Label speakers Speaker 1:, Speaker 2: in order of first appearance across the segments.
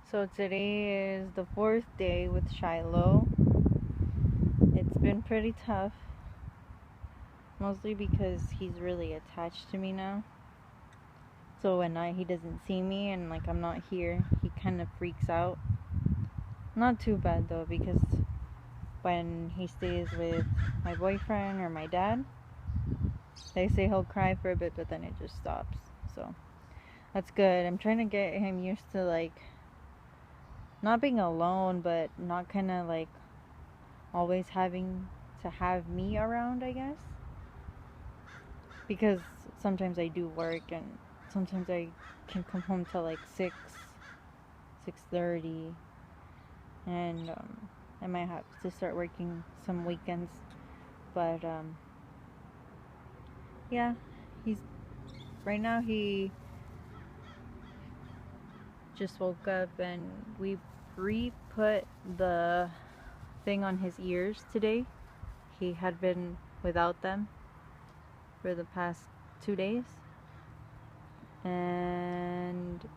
Speaker 1: So today is the fourth day with Shiloh. It's been pretty tough, mostly because he's really attached to me now. So when he doesn't see me and like I'm not here, he kind of freaks out. Not too bad though, because when he stays with my boyfriend or my dad, they say he'll cry for a bit, but then it just stops. So that's good. I'm trying to get him used to like not being alone, but not kind of like always having to have me around, I guess. Because sometimes I do work and sometimes I can come home till like 6:30, and I might have to start working some weekends. But yeah, he's right now he just woke up and we re-put the thing on his ears today. He had been without them for the past 2 days, and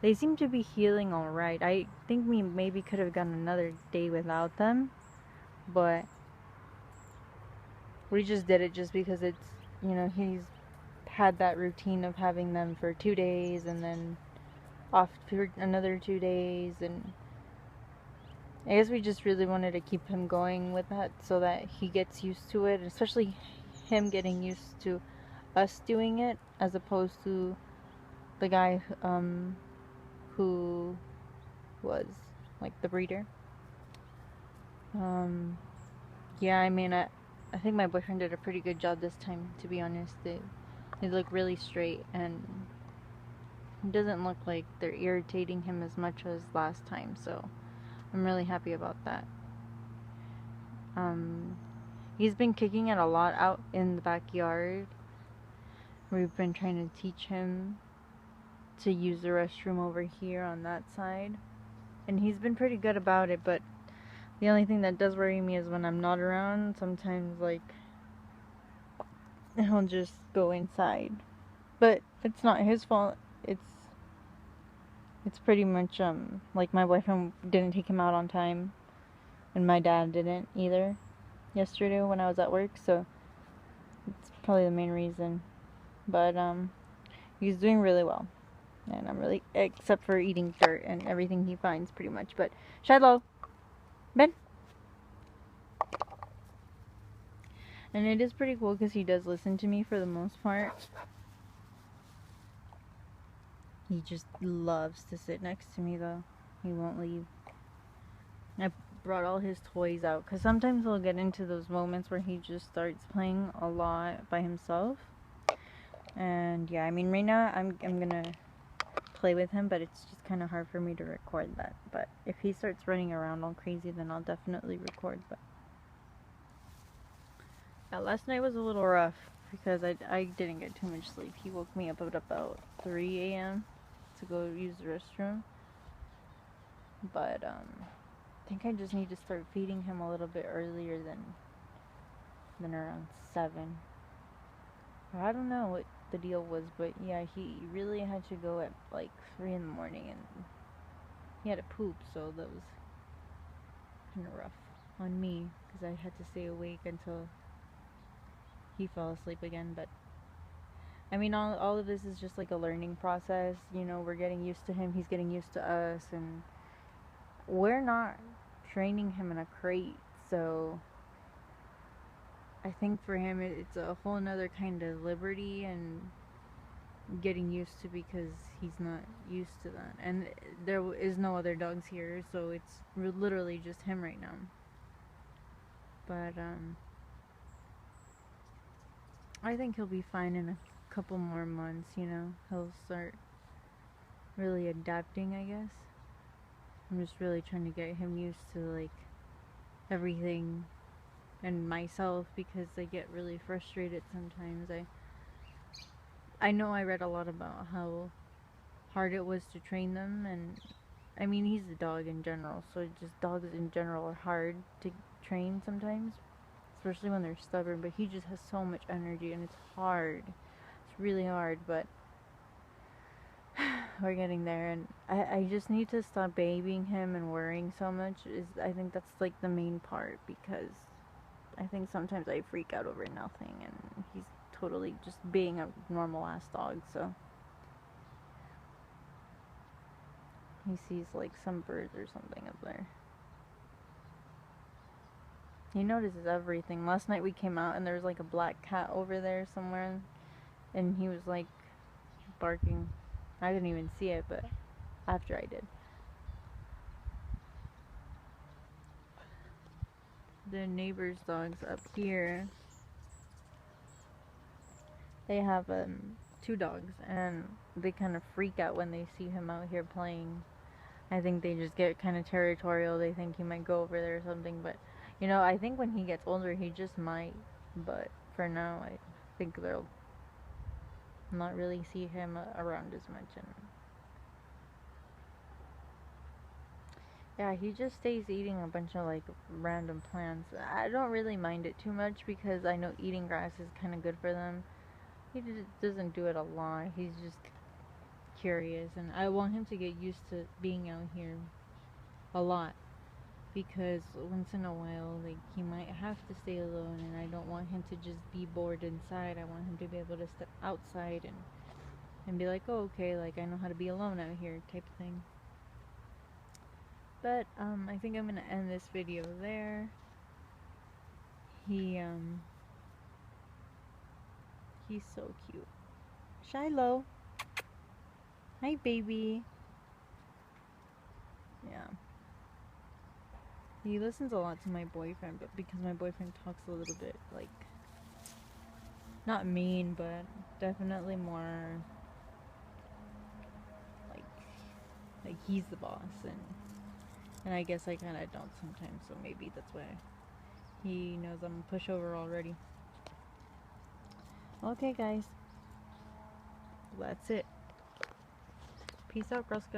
Speaker 1: they seem to be healing alright. I think we maybe could have gone another day without them, but we just did it just because it's, he's had that routine of having them for 2 days and then off for another 2 days, and I guess we just really wanted to keep him going with that so that he gets used to it, especially him getting used to us doing it as opposed to the guy who was like the breeder. Yeah, I mean, I think my boyfriend did a pretty good job this time, to be honest. They look really straight, and it doesn't look like they're irritating him as much as last time, so I'm really happy about that. He's been kicking it a lot out in the backyard. We've been trying to teach him to use the restroom over here on that side, and he's been pretty good about it, but the only thing that does worry me is when I'm not around, sometimes like he'll just go inside. But it's not his fault. It's pretty much like my boyfriend didn't take him out on time, and my dad didn't either yesterday when I was at work, so it's probably the main reason. But he's doing really well. And I'm really, except for eating dirt and everything he finds pretty much. But Shiloh, Ben. And it is pretty cool because he does listen to me for the most part. He just loves to sit next to me though. He won't leave. I brought all his toys out because sometimes he'll get into those moments where he just starts playing a lot by himself. And yeah, I mean right now I'm gonna play with him, but it's just kind of hard for me to record that. But if he starts running around all crazy, then I'll definitely record. But yeah, last night was a little rough because I didn't get too much sleep. He woke me up at about 3 a.m. to go use the restroom. But I think I just need to start feeding him a little bit earlier than around 7. I don't know what the deal was, but yeah, he really had to go at like 3 in the morning, and he had to poop, so that was kind of rough on me because I had to stay awake until he fell asleep again. But I mean, all of this is just like a learning process. We're getting used to him, he's getting used to us, and we're not training him in a crate, so I think for him it's a whole nother kind of liberty and getting used to, because he's not used to that, and there is no other dogs here, so it's literally just him right now. But I think he'll be fine in a couple more months. He'll start really adapting, I guess. I'm just really trying to get him used to like everything and myself, because I get really frustrated sometimes. I know I read a lot about how hard it was to train them, and I mean, he's a dog in general, so just dogs in general are hard to train sometimes, especially when they're stubborn, but he just has so much energy and it's hard. It's really hard, but we're getting there, and I just need to stop babying him and worrying so much. I think that's like the main part, because I think sometimes I freak out over nothing, and he's totally just being a normal ass dog. So he sees like some birds or something up there. He notices everything. Last night we came out and there was like a black cat over there somewhere, and he was like barking. I didn't even see it, but after I did. The neighbor's dogs up here, they have 2 dogs, and they kind of freak out when they see him out here playing. I think they just get kind of territorial. They think he might go over there or something, but you know, I think when he gets older he just might, but for now I think they'll not really see him around as much. And yeah, he just stays eating a bunch of like random plants. I don't really mind it too much because I know eating grass is kind of good for them. He just doesn't do it a lot. He's just curious, and I want him to get used to being out here a lot, because once in a while, like, he might have to stay alone, and I don't want him to just be bored inside. I want him to be able to step outside and be like, oh, okay, like, I know how to be alone out here, type of thing. But I think I'm gonna end this video there. He's so cute. Shiloh, hi baby. Yeah, he listens a lot to my boyfriend, but because my boyfriend talks a little bit like, not mean, but definitely more like he's the boss, and I guess I kind of don't sometimes, so maybe that's why he knows I'm a pushover already. Okay guys, that's it. Peace out, Girl Scout.